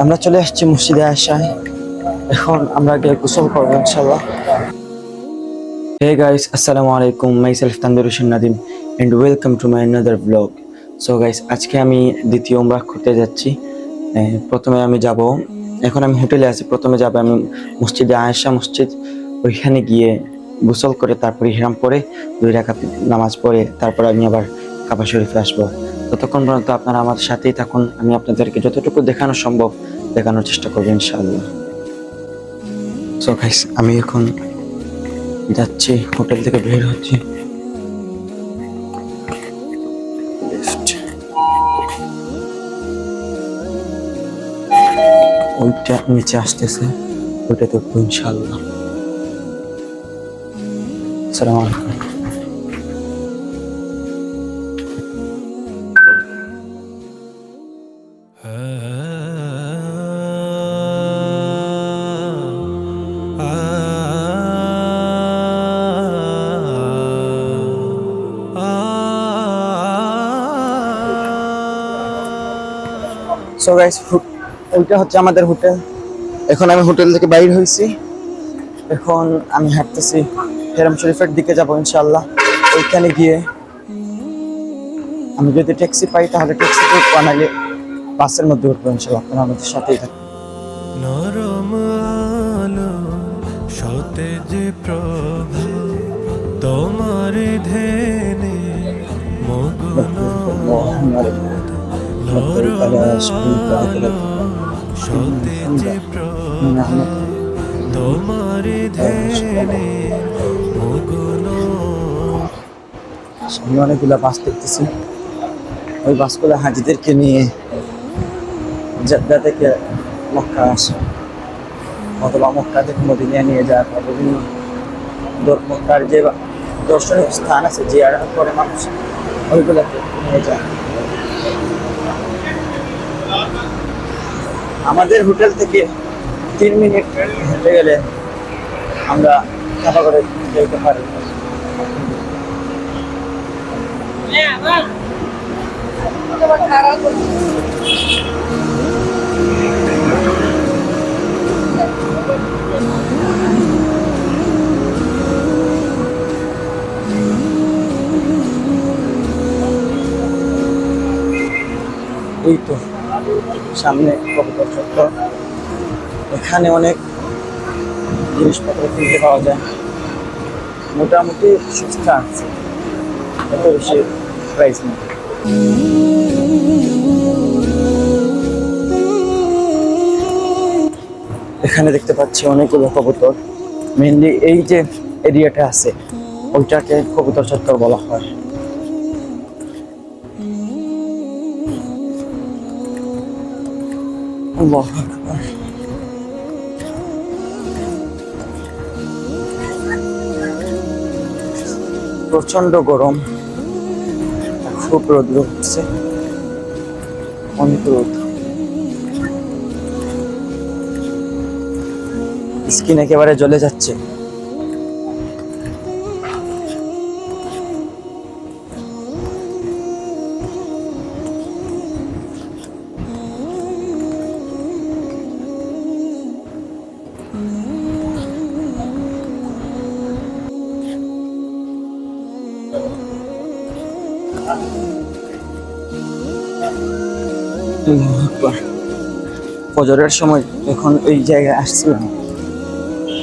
আমরা চলে আসছি মসজিদে আয়েশায়। এখন আমরা গিয়ে গোসল করবো ইনশাআল্লাহ। Hey guys, assalamu alaikum. Myself Tanvir Hussain Nadim and welcome to my another vlog. So guys, আজকে আমি দ্বিতীয় উমরাহ করতে যাচ্ছি। প্রথমে আমি যাব, এখন আমি হোটেলে আছি। প্রথমে যাব আমি মসজিদে আয়েশা মসজিদ, ওইখানে গিয়ে গোসল করে তারপর ইহরাম পরে 2 রাকাত নামাজ পড়ে তারপর আমি আবার কাবা শরীফে আসবো। ততক্ষণ পর্যন্ত আপনারা আমার সাথেই থাকুন, আমি আপনাদেরকে যতটুকু দেখানো সম্ভব দেখানোর চেষ্টা করবো ইনশাআল্লাহ। সো গাইস, আমি এখন যাচ্ছি, হোটেল থেকে বের হচ্ছি। ওইটা নিচে আসতেছে, ওইটা দেখবো ইনশাআল্লাহ। আসসালামু আলাইকুম। সো গাইস, ওইটা হচ্ছে আমাদের হোটেল। এখন আমি হোটেল থেকে বাইর হয়েছি, এখন আমি হাঁটতেছি হেরাম শরীফের দিকে যাবো ইনশাআল্লাহ। ওইখানে গিয়ে আমি যদি ট্যাক্সি পাই তাহলে ট্যাক্সিতে বানালে বাসের মধ্যে উঠবো ইনশাআল্লাহ। আপনারা আমাদের সাথেই থাকুন। নরম আলো সতেজ প্রভা তোমার ধ্যানে মগ্ন, নরম আলো সতেজ প্রভা তোমার ধ্যানে মগ্ন। সামনে অনেকগুলো বাস দেখতেছি, ওই বাসগুলো হাজিদেরকে নিয়ে জেদ্দা থেকে মক্কা আসে অথবা মক্কা থেকে মদিনা নিয়ে যায়। বিভিন্ন মক্কার যে দর্শনীয় স্থান আছে জিয়ারত করে মানুষ, ওইগুলোতে নিয়ে যায়। আমাদের হোটেল থেকে 3 মিনিট হেঁটে গেলে আমরা কাবা করে যেতে পারি। এই তো সামনে কবুতর চত্বর, এখানে অনেক জিনিসপত্র কিনতে পাওয়া যায়, মোটামুটি সস্তা আছে, এত বেশি প্রাইস নেই। এখানে দেখতে পাচ্ছি অনেকগুলো কবুতর, মেনলি এই যে এরিয়াটা আছে ওইটাকে কবুতর চত্বর বলা হয়। আল্লাহু আকবার। প্রচন্ড গরম, খুব রোদ উঠছে, অনেক রোদ। স্কিন একেবারে জ্বলে যাচ্ছে। ফজরের সময় যখন এই জায়গায় আসছিলাম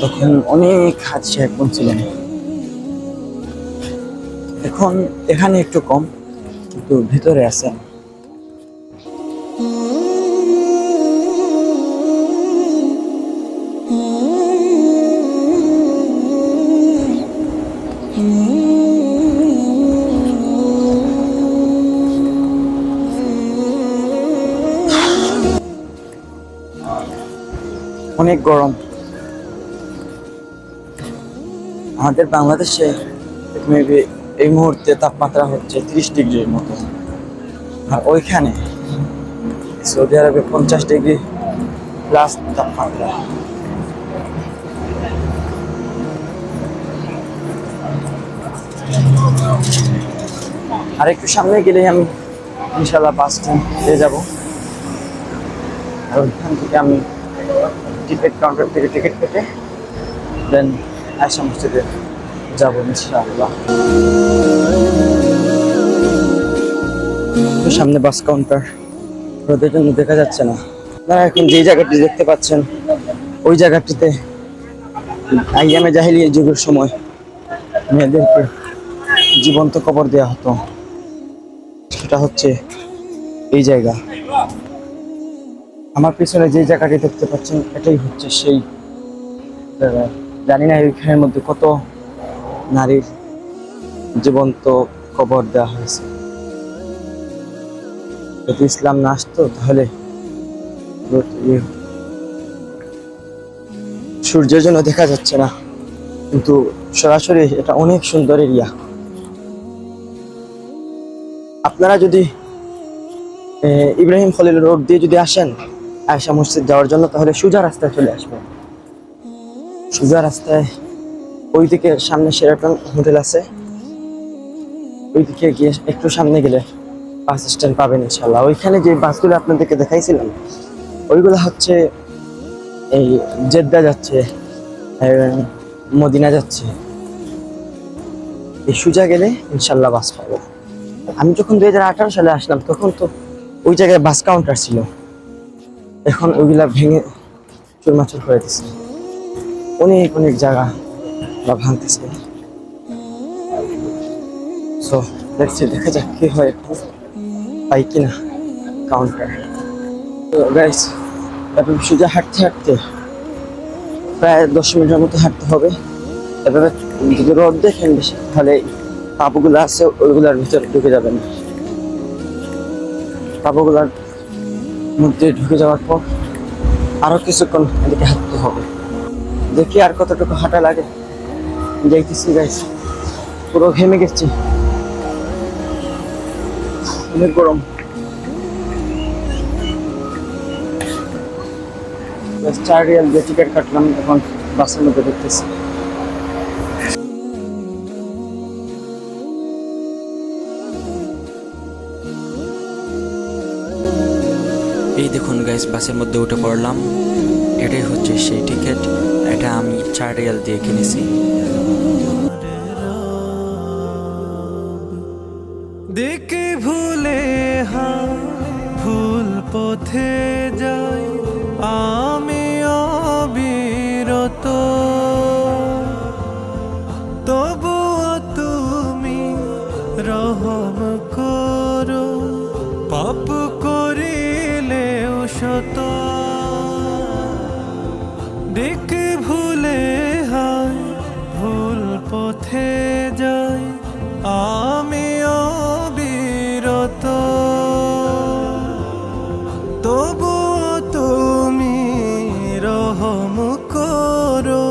তখন অনেক হাজি সাহেব ছিলেন। এখন এখানে একটু কম, কিন্তু ভিতরে আছে। অনেক গরম। আমাদের বাংলাদেশে মেবি এই মুহূর্তে তাপমাত্রা হচ্ছে 30 ডিগ্রির মতো, আর ওইখানে সৌদি আরবে 50 ডিগ্রি প্লাস তাপমাত্রা। আর একটু সামনে গেলেই আমি ইনশাআল্লাহ বাস স্ট্যান্ড পেয়ে যাব। ওইখান থেকে আমি টিকিট কাউন্টার থেকে টিকিট কেটে দেন আয়েশা মসজিদে যাবো ইনশাআল্লাহ। তো সামনে বাস কাউন্টার, রোদের জন্য দেখা যাচ্ছে না। আপনারা এখন যে জায়গাটি দেখতে পাচ্ছেন ওই জায়গাটিতে আইয়ামে জাহিলিয়া যুগের সময় মেয়েদেরকে জীবন্ত কবর দেওয়া হতো। সেটা হচ্ছে এই জায়গা। আমার পিছনে যে জায়গাটি দেখতে পাচ্ছেন এটাই হচ্ছে সেই জায়গা। জানি না এইখানের মধ্যে কত নারীর জীবন্ত কবর দেওয়া হয়েছে। যদি ইসলাম না আসতো তাহলে সূর্যের জন্য দেখা যাচ্ছে না, কিন্তু সরাসরি এটা অনেক সুন্দর এরিয়া। আপনারা যদি ইব্রাহিম খলিল রোড দিয়ে যদি আসেন আয়েশা মসজিদ যাওয়ার জন্য, তাহলে সোজা রাস্তায় চলে আসবেন। সোজা রাস্তায় ওইদিকে সামনে শেরাটন হোটেল আছে, ওইদিকে গিয়ে একটু সামনে গেলে বাস স্ট্যান্ড পাবেন ইনশাল্লাহ। ওইখানে যে বাসগুলো আপনাদেরকে দেখাইছিলাম ওইগুলো হচ্ছে এই জেদ্দা যাচ্ছে, মদিনা যাচ্ছে। এই সোজা গেলে ইনশাল্লাহ বাস পাবো। আমি যখন 2018 সালে আসলাম তখন তো ওই জায়গায় বাস কাউন্টার ছিল, এখন ওইগুলা ভেঙে চুরমাচুর করে দিচ্ছে। অনেক অনেক জায়গা ভাঙতেছে। সো দেখছি, দেখা যাক কি হয়, এখন পাই কিনা কাউন্টার। তো গাইস এবার সোজা হাঁটতে হাঁটতে প্রায় 10 মিনিটের মতো হাঁটতে হবে। এভাবে যদি রোদ দেখেন বেশি তাহলে পাপগুলো আছে ওইগুলার ভিতরে ঢুকে যাবেন। পাপগুলার মধ্যে ঢুকে যাওয়ার পর আরো কিছুক্ষণ এদিকে হাঁটতে হবে। দেখি আর কতটুকু হাঁটা লাগে। যাইতেছি গাইস, পুরো ঘেমে গেছি, অনেক গরম। 4 রিয়াল দিয়ে টিকিট কাটলাম, এখন বাসের মধ্যে দেখতেছি। এই দেখুন গাইস, বাসের মধ্যে উঠে পড়লাম। এটাই হচ্ছে সেই টিকিট, এটা আমি 4 রিয়াল দিয়ে কিনেছি। দেখে ভুলে ভুল পথে যাই আমি অবিরত, তবুও তুমি রহম করো, পাপ করিলেও শত। দেখে ভুলে ভুল পথে যাই আমি অবিরত, তবুও তুমি রহম করো,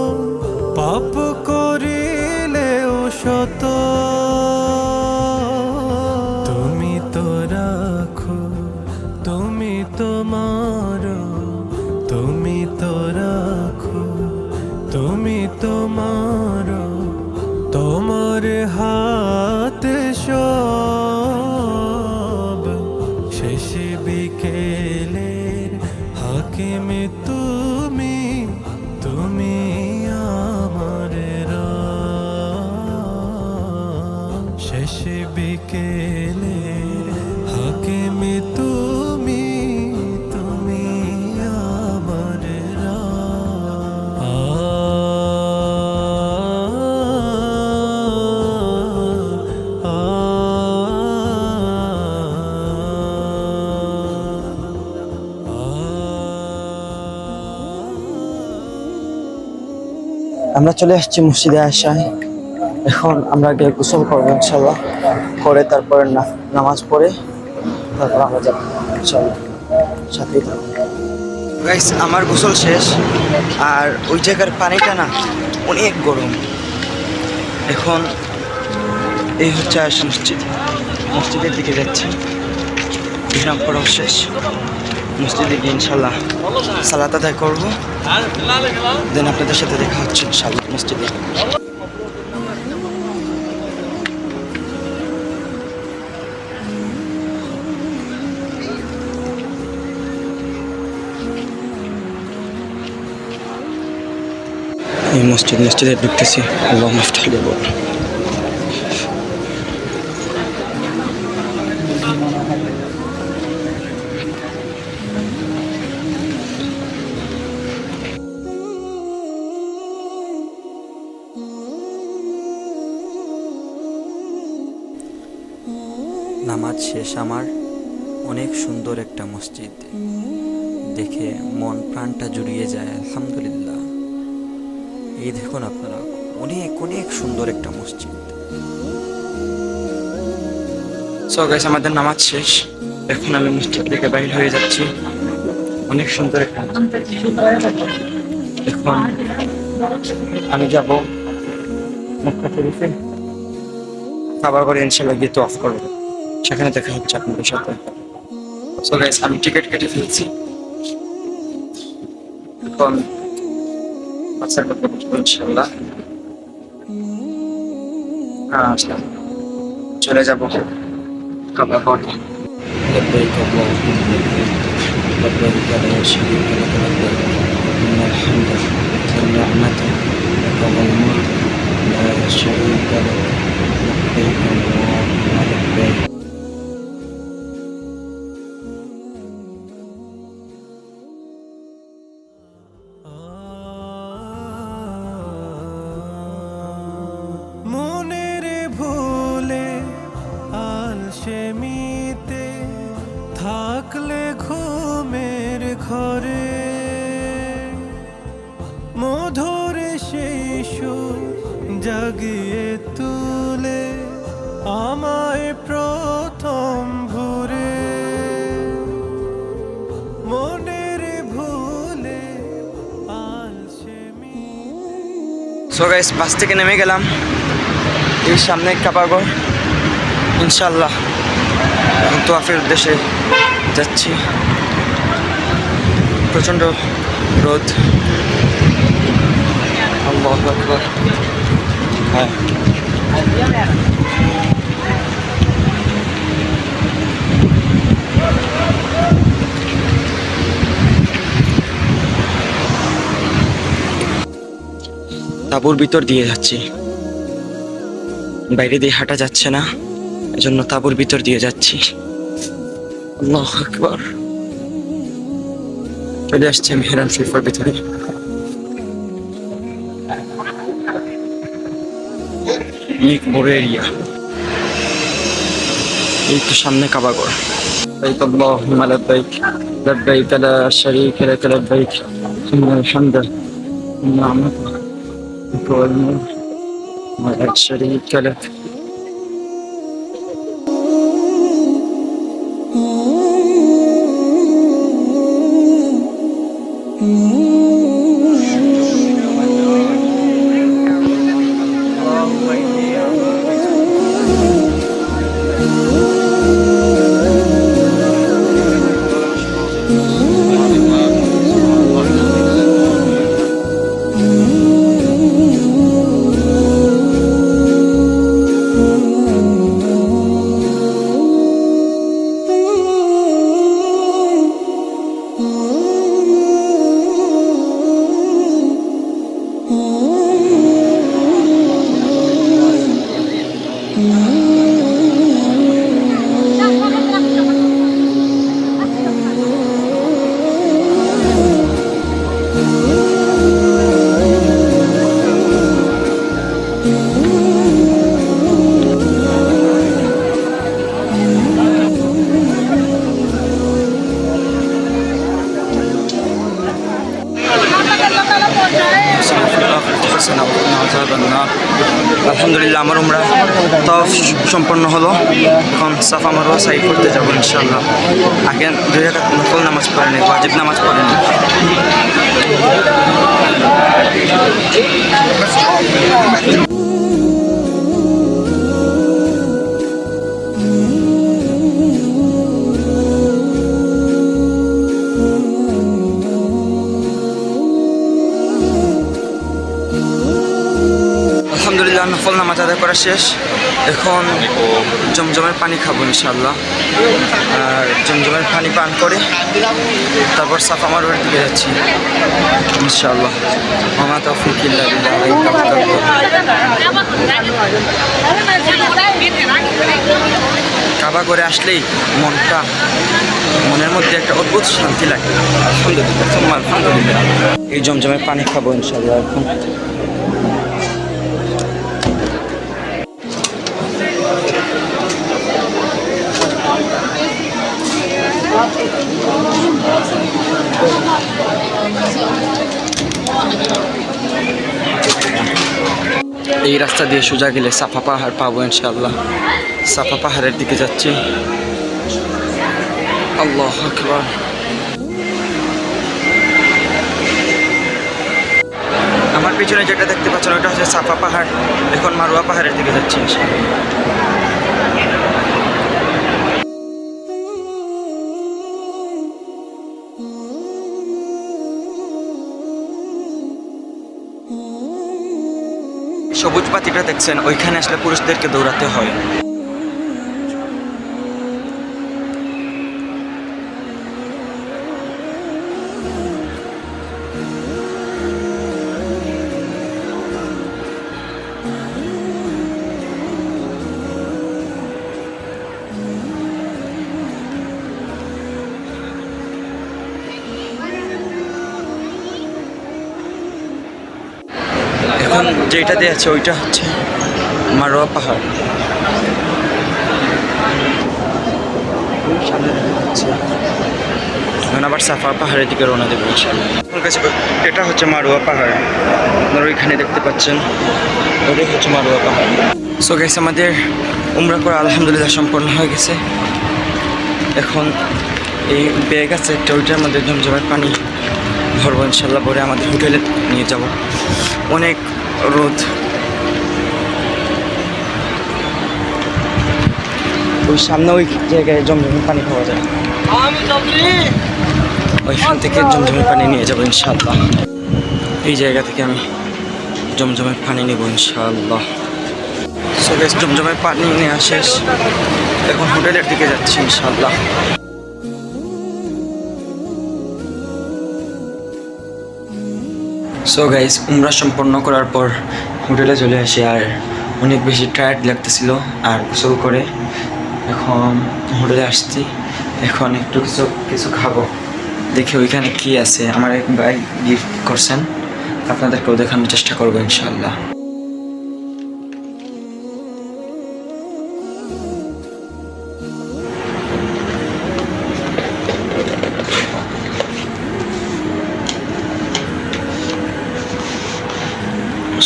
পাপ করিলেও শত। তুমি তো রাখো, তুমি তো মারো, তুমি তো রাখো, তুমি তো মারো, তোমার হাতে সব। শেষ বিকেলের হাকিমে তুমি, তুমি আমার রব। শেষ বিকেলের হাকিমে তুমি, তুমি আমার আমরা চলে আসছি মসজিদে আয়েশায়। এখন আমরা গিয়ে গোসল করবো ইনশাল্লাহ, করে তারপরে নামাজ পড়ে তারপর আমরা যাবো ইনশাল্লাহ। সাথেই থাকবো গাইস। আমার গোসল শেষ, আর ওই জায়গার পানিটা না অনেক গরম। এখন এই হচ্ছে আয়েশা মসজিদ, মসজিদের দিকে যাচ্ছি। ইসলাম পড়াও শেষ, মসজিদে গিয়ে ইনশাল্লাহ সালাত আদায় করবো, দেন আপনাদের সাথে দেখা হচ্ছে ইনশাল্লাহ মসজিদে। এই মসজিদে ঢুকতেছি। আল্লাহ মাফতাহ লিয়া বল। নামাজ শেষ আমার। অনেক সুন্দর একটা মসজিদ, দেখে মন প্রাণটা জুড়িয়ে যায়। আলহামদুলিল্লাহ। এই দেখুন আপনারা, অনেক অনেক সুন্দর একটা মসজিদ। সো গাইস, আমাদের নামাজ শেষ। এখন আমি মসজিদ থেকে বাইরে হয়ে যাচ্ছি। অনেক সুন্দর একটা এখন আমি যাব মক্কা শরীফে, খাবার করে ইনশাল্লাহ গিয়ে তো অফ করবো। সেখানে দেখা হচ্ছে আপনাদের সাথে। সো গাইস, আমি টিকিট কেটে ফেলছি। এখন বাচ্চার কথা বলবো ইনশাল্লাহ। আসলাম, চলে যাব খাবার করে। لبيك اللهم لبيك لا شريك لك لبيك إن الحمد والنعمة لك والملك لا شريك لك لبيك اللهم لبيك. মনের ভুলে আলসেমিতে থাকলে ঘুমের ঘরে মধুর সেই সুর জাগিয়ে তুলে আমায় প্রথম ভোরে মনের ভুলে আলসেমিতে। সো গাইস, বাস থেকে নেমে গেলাম। এই সামনে কাবাগর, ইনশাল্লাহ তোয়াফের উদ্দেশ্যে যাচ্ছি। প্রচণ্ড রোদ। আল্লাহু আকবার। হ্যাঁ, তাঁবুর ভিতর দিয়ে যাচ্ছি, বাইরে দিয়ে হাঁটা যাচ্ছে না, এজন্য তাঁবুর ভিতর দিয়ে যাচ্ছি। আল্লাহু আকবার। চলে আসছে মেহরান শরীফের ভিতরে। অনেক বড় এরিয়া। এই তো সামনে কাবাগর। لبيك اللهم لبيك لبيك لا شريك لك لبيك إن الحمد والنعمة لك والملك لا شريك لك. আলহামদুলিল্লাহ, আমার উমরা তাওয়াফ সম্পন্ন হলো। এখন সাফা মারওয়া সাই করতে যাবো ইনশাআল্লাহ। আগে 2 রাকাত নফল নামাজ পড়েনি, ওয়াজিব নামাজ পড়েনি। আলহামদুলিল্লাহ, নফল নামাজ আদায় করা শেষ। এখন জমজমের পানি খাবো ইনশাআল্লাহ। আর জমজমের পানি পান করে তারপর সাফা মারোয়ার দিকে যাচ্ছি ইনশাআল্লাহ। মামা তৌফিক ইল্লা বিল্লাহ, আলাইহি তাওয়াক্কালতু। কাবা করে আসলেই মনের মধ্যে একটা অদ্ভুত শান্তি লাগে। আলহামদুলিল্লাহ, সুম্মা আলহামদুলিল্লাহ। এই জমজমের পানি খাবো ইনশাআল্লাহ এখন। এই রাস্তা দিয়ে সোজা গেলে সাফা পাহাড় পাবো ইনশাআল্লাহ। সাফা পাহাড়ের দিকে যাচ্ছি। আল্লাহু আকবার। আমার পিছনে যেটা দেখতে পাচ্ছেন ওটা হচ্ছে সাফা পাহাড়। এখন মারোয়া পাহাড়ের দিকে যাচ্ছি ইনশাআল্লাহ। সবুজ পাতিটা দেখছেন, ওইখানে আসলে পুরুষদেরকে দৌড়াতে হয়। এখন যেটা দিয়ে আছে ওইটা হচ্ছে মারোয়া পাহাড়। সামনে দেখা যাচ্ছে। এখন আবার সাফা পাহাড়ের দিকে রওনা দেবো ইনশাআল্লাহ। আমার কাছে এটা হচ্ছে মারোয়া পাহাড়, আপনারা ওইখানে দেখতে পাচ্ছেন, ওটাই হচ্ছে মারোয়া পাহাড়। সো গাইস, আমাদের উমরা করা আলহামদুলিল্লাহ সম্পন্ন হয়ে গেছে। এখন এই ব্যাগ আছে একটা, ওইটার মধ্যে জমজমের পানি ভরবো ইনশাল্লাহ, পরে আমাদের হোটেলে নিয়ে যাব। অনেক রোদ, ওই সামনে ওই জায়গায় জমজমের পানি পাওয়া যায়, ওইখান থেকে জমজমের পানি নিয়ে যাবো ইনশাআল্লাহ। এই জায়গা থেকে আমি জমজমের পানি নেব ইনশাআল্লাহ। সো গাইস, জমজমের পানি নেওয়া শেষ, এখন হোটেলের দিকে যাচ্ছি ইনশাআল্লাহ। সো গাইস, উমরা সম্পন্ন করার পর হোটেলে চলে আসি, আর অনেক বেশি টায়ার্ড লাগতেছিল, আর গোসল করে এখন হোটেলে আসছি। এখন একটু কিছু খাবো, দেখি ওইখানে কি আছে। আমার এক ভাই গিফট করছেন, আপনাদেরকেও দেখানোর চেষ্টা করবো ইনশাআল্লাহ।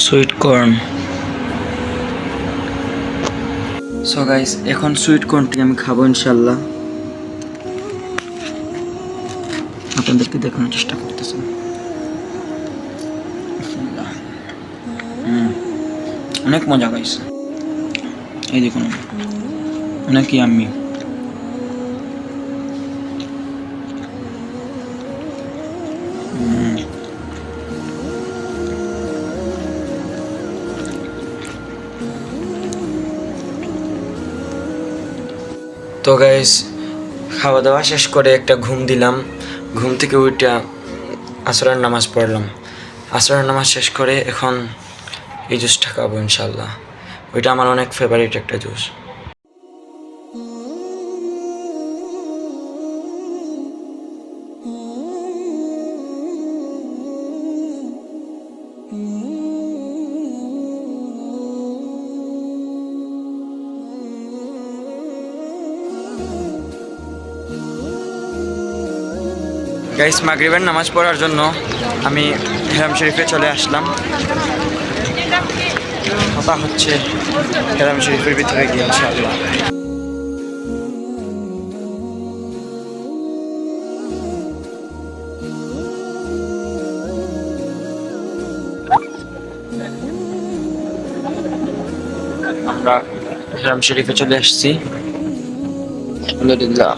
Sweet corn. সো গাইস, এখন সুইট কর্নটি আমি খাবো ইনশাআল্লাহ। আপনাদেরকে দেখানোর চেষ্টা করতেছি। অনেক মজা গাইস, এই দেখুন, অনেক ইয়াম্মি। তো গাইস, খাওয়া দাওয়া শেষ করে একটা ঘুম দিলাম, ঘুম থেকে উঠে আসরের নামাজ পড়লাম। আসরের নামাজ শেষ করে এখন এই জুসটা খাবো ইনশাআল্লাহ। ওইটা আমার অনেক ফেভারিট একটা জুস। গাইস, মাগরিবের নামাজ পড়ার জন্য আমি হেরাম শরীফে চলে আসলাম। কথা হচ্ছে হেরাম শরীফের ভিতরে গিয়ে ইনশাআল্লাহ। আমরা হেরাম শরীফে চলে আসছি আলহামদুলিল্লাহ।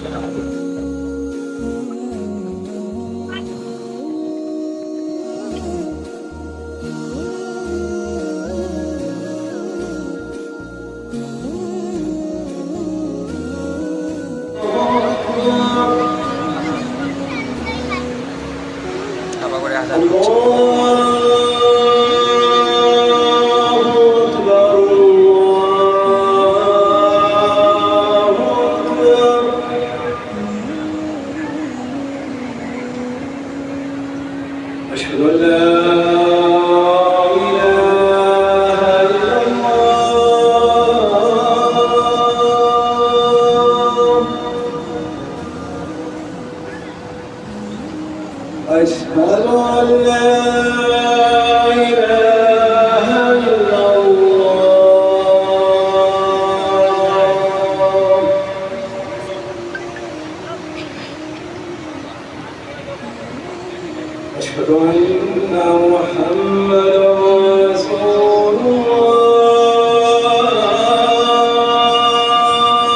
أشهد أن لا إله إلا الله أشهد أن لا إله إلا الله أشهد أن محمدا رسول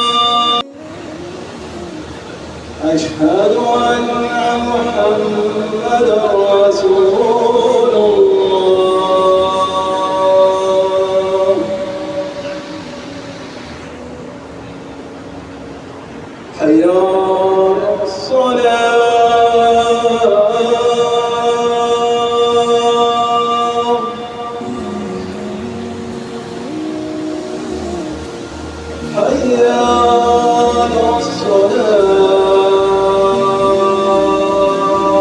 الله أشهد أن محمدا رسول الله حي على الصلاة حي على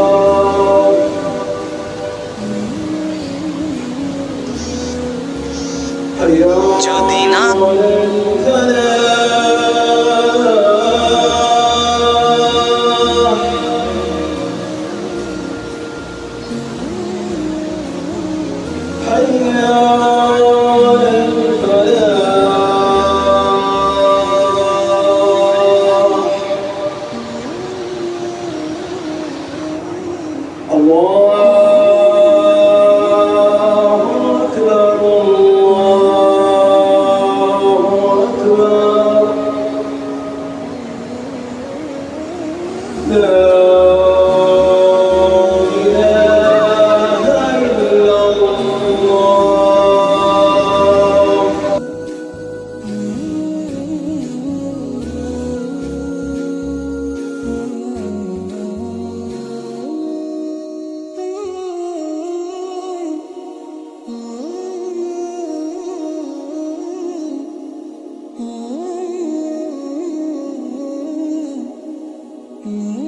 الصلاة حي على الفلاح حي على الفلاح الله أكبر الله أكبر لا إله إلا الله Mm-hmm.